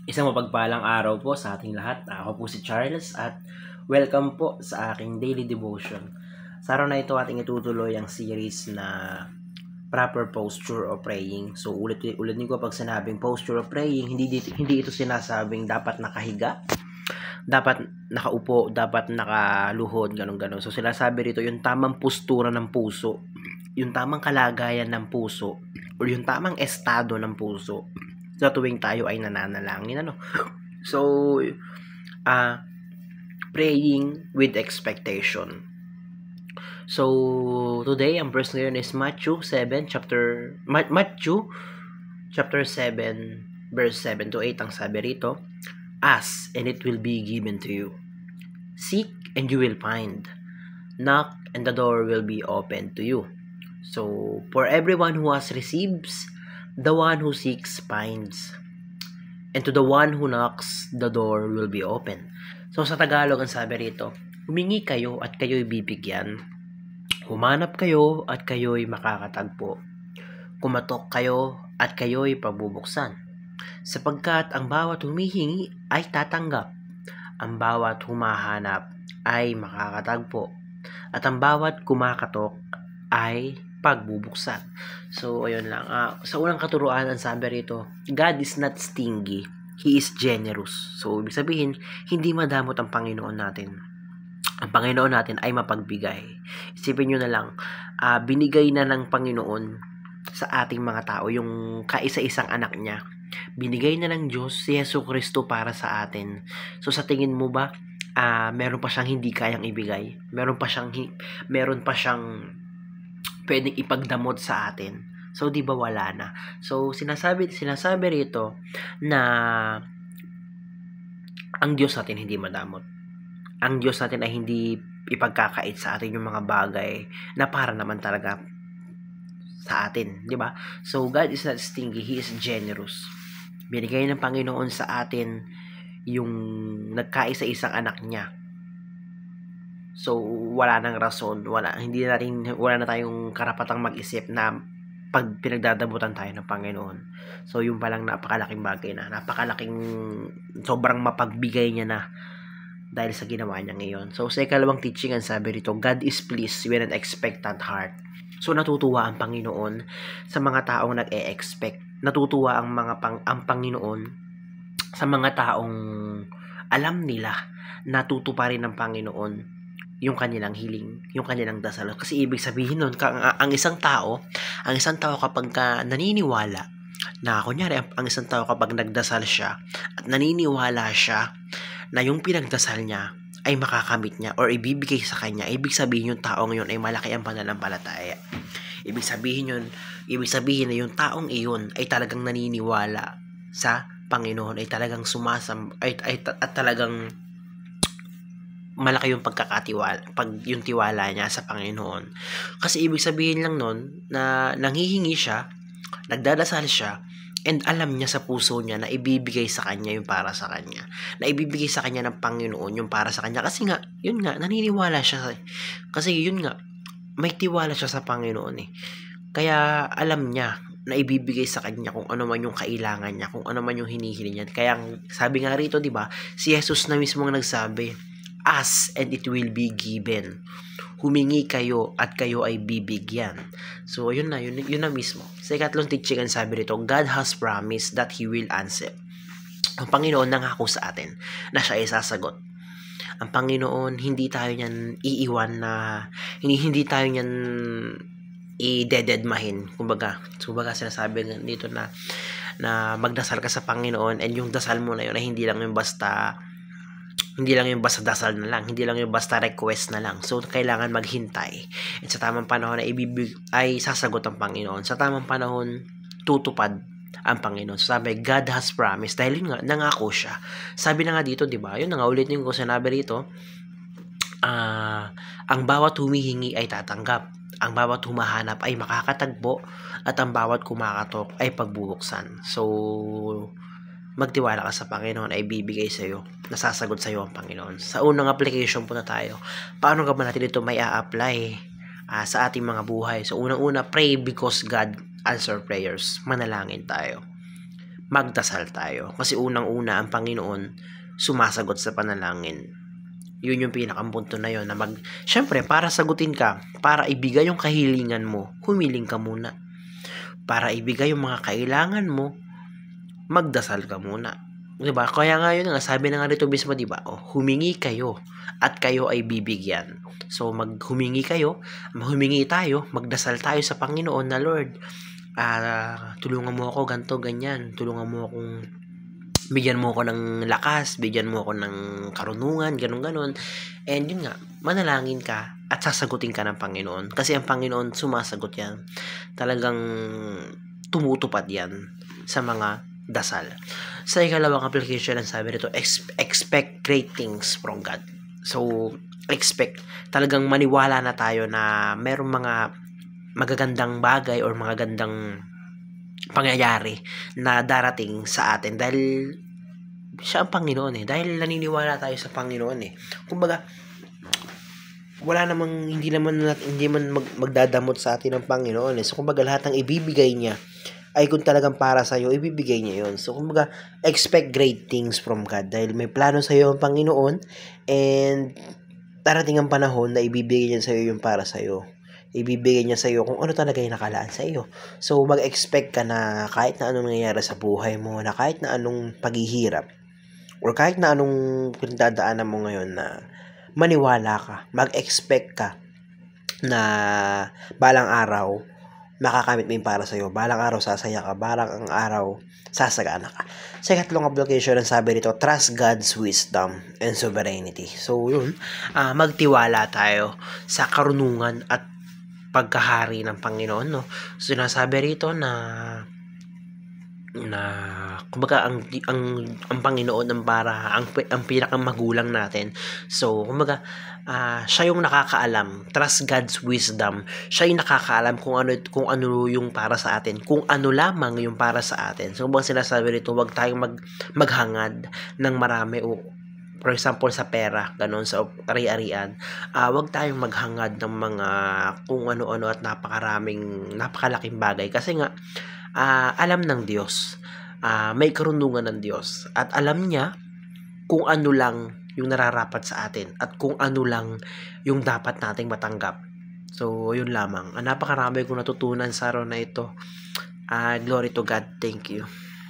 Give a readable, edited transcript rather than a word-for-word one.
Isang mapagpalang araw po sa ating lahat. Ako po si Charles at welcome po sa aking daily devotion. Sa araw na ito ating itutuloy ang series na proper posture of praying. So ulitin ko pag sinabing posture of praying, hindi ito sinasabing dapat nakahiga, dapat nakaupo, dapat nakaluhod, ganun. So sinasabi rito yung tamang postura ng puso, yung tamang kalagayan ng puso, or yung tamang estado ng puso sa tuwing tayo ay nananalangin, So, praying with expectation. So, today, ang verse ngayon is Matthew chapter 7, verse 7 to 8, ang sabi rito, ask, and it will be given to you. Seek, and you will find. Knock, and the door will be opened to you. So, for everyone who has receives, the one who seeks finds. And to the one who knocks, the door will be open. So sa Tagalog, ang sabi rito, humingi kayo at kayo'y bibigyan. Humanap kayo at kayo'y makakatagpo. Kumatok kayo at kayo'y pabubuksan. Sapagkat ang bawat humihingi ay tatanggap. Ang bawat humahanap ay makakatagpo. At ang bawat kumakatok ay pagbubuksan. So, ayun lang. Sa unang katuruan, ang sabi rito, God is not stingy. He is generous. So, ibig sabihin, hindi madamot ang Panginoon natin. Ang Panginoon natin ay mapagbigay. Isipin nyo na lang, binigay na ng Panginoon sa ating mga tao yung kaisa-isang anak niya. Binigay na ng Diyos si Yesu Kristo para sa atin. So, sa tingin mo ba, meron pa siyang hindi kayang ibigay? Meron pa siyang pwedeng ipagdamot sa atin. So, di ba wala na? So, sinasabi rito na ang Diyos natin hindi madamot. Ang Diyos natin ay hindi ipagkakait sa atin yung mga bagay na para naman talaga sa atin, di ba? So, God is not stingy, He is generous. Binigay ng Panginoon sa atin yung nagkaisa-isang anak niya. So, wala nang rason, wala na tayong karapatang mag-isip na pag pinagdadamutan tayo ng Panginoon. So, yung palang napakalaking bagay na, sobrang mapagbigay niya na dahil sa ginawa niya ngayon. So, sa ikalawang teaching, ang sabi rito, God is pleased with an expectant heart. So, natutuwa ang Panginoon sa mga taong nag-e-expect. Natutuwa ang Panginoon sa mga taong alam nila na tutuparin ng Panginoon yung kanilang hiling, yung kanilang dasal. Kasi ibig sabihin nun, ang isang tao kapag naniniwala na, kunyari, ang isang tao kapag nagdasal siya at naniniwala siya na yung pinagdasal niya ay makakamit niya or ibibigay sa kanya, ibig sabihin yung taong yun ay malaki ang pananampalataya. Ibig sabihin na yung taong iyon ay talagang naniniwala sa Panginoon, ay talagang at talagang malaki yung yung tiwala niya sa Panginoon. Kasi ibig sabihin lang nun na nanghihingi siya, nagdadasal siya, and alam niya sa puso niya na ibibigay sa kanya yung para sa kanya. Na ibibigay sa kanya ng Panginoon yung para sa kanya. Kasi nga, yun nga, naniniwala siya. Kasi yun nga, may tiwala siya sa Panginoon eh. Kaya alam niya na ibibigay sa kanya kung ano man yung kailangan niya, kung ano man yung hinihiling niya. Kaya sabi nga rito, di ba, si Jesus na mismo ang nagsabi, ask and it will be given. Humingi kayo at kayo ay bibigyan. So, yun na mismo. Sa ikatlong teaching, ang sabi rito, God has promised that He will answer. Ang Panginoon nangako sa atin na siya ay sasagot. Ang Panginoon, hindi tayo niyan iiwan na, hindi tayo niyan i-dededmahin. Kumbaga sinasabi dito na magdasal ka sa Panginoon, and yung dasal mo na yun ay hindi lang yung basta dasal na lang, hindi lang yung basta request na lang. So, kailangan maghintay. At sa tamang panahon ay sasagot ang Panginoon. Sa tamang panahon, tutupad ang Panginoon. So, sabi, God has promised. Dahil yun nga, nangako siya. Sabi na nga dito, di ba? Yun na nga, ulitin ko sinabi rito, ang bawat humihingi ay tatanggap. Ang bawat humahanap ay makakatagpo. At ang bawat kumakatok ay pagbubuksan. So, magtiwala ka sa Panginoon, ay bibigay sa iyo, nasasagot sa iyo ang Panginoon. Sa unang application po na tayo, paano ka ba natin ito may a-apply sa ating mga buhay? So, unang-una, pray because God answer prayers. Manalangin tayo. magdasal tayo. Kasi unang-una, ang Panginoon sumasagot sa panalangin. Yun yung pinakapunto na yun, na syempre, para sagutin ka, para ibigay yung kahilingan mo, humiling ka muna. Para ibigay yung mga kailangan mo, magdasal ka muna. Diba? Kaya nga yun nga, sabi na nga dito mismo, diba? Humingi kayo at kayo ay bibigyan. So, humingi tayo, magdasal tayo sa Panginoon na, Lord, tulungan mo ako ganto ganyan, tulungan mo akong bigyan mo ako ng lakas, bigyan mo ako ng karunungan, ganun. And yun nga, manalangin ka at sasagutin ka ng Panginoon. Kasi ang Panginoon sumasagot yan. Talagang tumutupad yan sa mga dasal. Sa ikalawang application, ang sabi nito, expect great things from God. So, talagang maniwala na tayo na merong mga magagandang bagay or mga gandang pangyayari na darating sa atin dahil siya ang Panginoon dahil naniniwala tayo sa Panginoon kumbaga hindi man magdadamot sa atin ng Panginoon so kumbaga lahat ng ibibigay niya ay kung talagang para sa iyo ibibigay niya yon. So kumbaga expect great things from God dahil may plano sa iyo ang Panginoon and darating ang panahon na ibibigay niya sa iyo yung para sa iyo. Ibibigay niya sa iyo kung ano talaga yung nakalaan sa iyo. So, mag-expect ka na kahit na anong nangyayari sa buhay mo, na kahit na anong paghihirap, or kahit na anong pinagdadaanan mo ngayon na maniwala ka, mag-expect ka na balang araw, makakamit mo yung para sa iyo. Balang araw, sasaya ka. Balang araw, sasagana ka. Sa ikatlong application, ang sabi nito, trust God's wisdom and sovereignty. So, yun, magtiwala tayo sa karunungan at pagkahari ng Panginoon, no? So, sinasabi rito na kumbaga ang Panginoon ang pinakamagulang natin. So, kumbaga siya yung nakakaalam. Trust God's wisdom. Siya yung nakakaalam kung ano yung para sa atin. Kung ano lamang yung para sa atin. So, kumbaga sinasabi rito, huwag tayong maghangad ng marami for example sa pera, ganun, sa ari-arian, wag tayong maghangad ng mga kung ano-ano at napakalaking bagay kasi nga alam ng Diyos, may karunungan ng Diyos at alam niya kung ano lang yung nararapat sa atin at kung ano lang yung dapat nating matanggap. So, yun lamang. Napakarami kong natutunan sa araw na ito. Glory to God. Thank you.